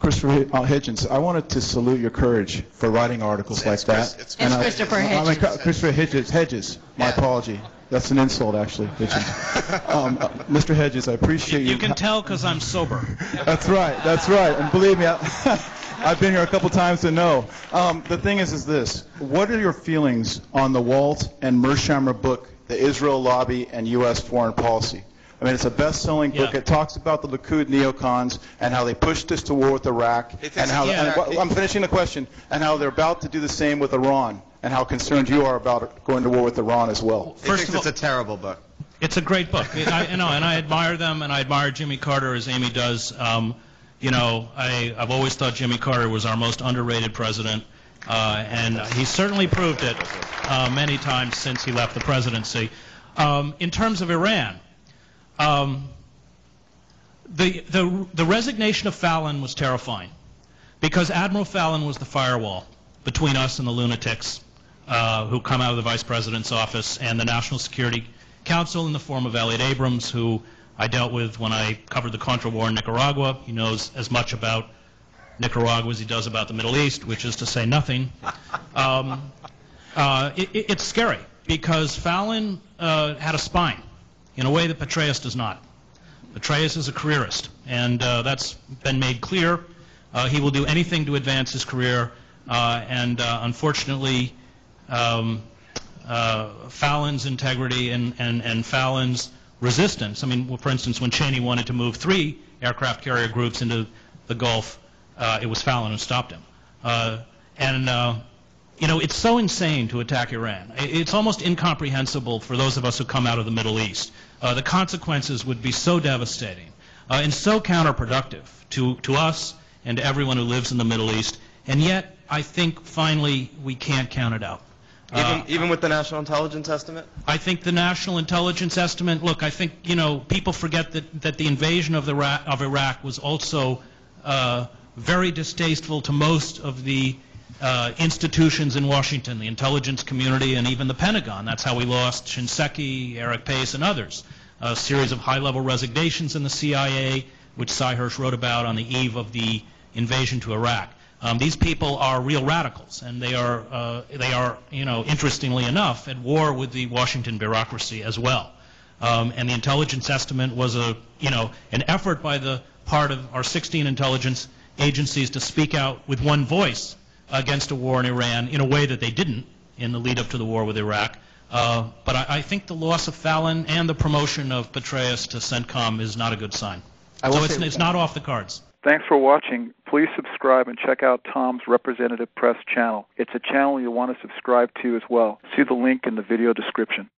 Christopher Hedges, I wanted to salute your courage for writing articles like that. It's Christopher Hedges. Christopher Hedges. My apology. That's an insult, actually, Hedges. Mr. Hedges, I appreciate you. You can tell because I'm sober. That's right. And believe me, I've been here a couple times to know. The thing is this. What are your feelings on the Walt and Mearsheimer book, The Israel Lobby and U.S. Foreign Policy? I mean, it's a best-selling book. It talks about the Likud neocons and how they pushed us to war with Iraq, and how I'm finishing the question, and how they're about to do the same with Iran, and how concerned you are about going to war with Iran as well. First of all, it's a terrible book. It's a great book. And I admire them, and I admire Jimmy Carter as Amy does. I've always thought Jimmy Carter was our most underrated president, and he certainly proved it many times since he left the presidency. In terms of Iran, the resignation of Fallon was terrifying because Admiral Fallon was the firewall between us and the lunatics who come out of the vice president's office and the National Security Council in the form of Elliot Abrams, who I dealt with when I covered the Contra War in Nicaragua. He knows as much about Nicaragua as he does about the Middle East, which is to say nothing. It's scary because Fallon had a spine in a way that Petraeus does not. Petraeus is a careerist, and that's been made clear. He will do anything to advance his career, and unfortunately, Fallon's integrity and Fallon's resistance. I mean, for instance, when Cheney wanted to move 3 aircraft carrier groups into the Gulf, it was Fallon who stopped him. It's so insane to attack Iran. It's almost incomprehensible for those of us who come out of the Middle East. The consequences would be so devastating and so counterproductive to us and to everyone who lives in the Middle East. And yet, I think finally we can't count it out. Even with the National Intelligence Estimate? I think the National Intelligence Estimate, look, I think, people forget that the invasion of Iraq was also very distasteful to most of the institutions in Washington, the intelligence community, and even the Pentagon. That's how we lost Shinseki, Eric Pace, and others. A series of high-level resignations in the CIA, which Cy Hirsch wrote about on the eve of the invasion to Iraq. These people are real radicals, and they are, interestingly enough, at war with the Washington bureaucracy as well. And the intelligence estimate was an effort by the part of our 16 intelligence agencies to speak out with one voice against a war in Iran in a way that they didn't in the lead-up to the war with Iraq. But I think the loss of Fallon and the promotion of Petraeus to CENTCOM is not a good sign. So it's not off the cards. Thanks for watching. Please subscribe and check out Tom's Representative Press channel. It's a channel you'll want to subscribe to as well. See the link in the video description.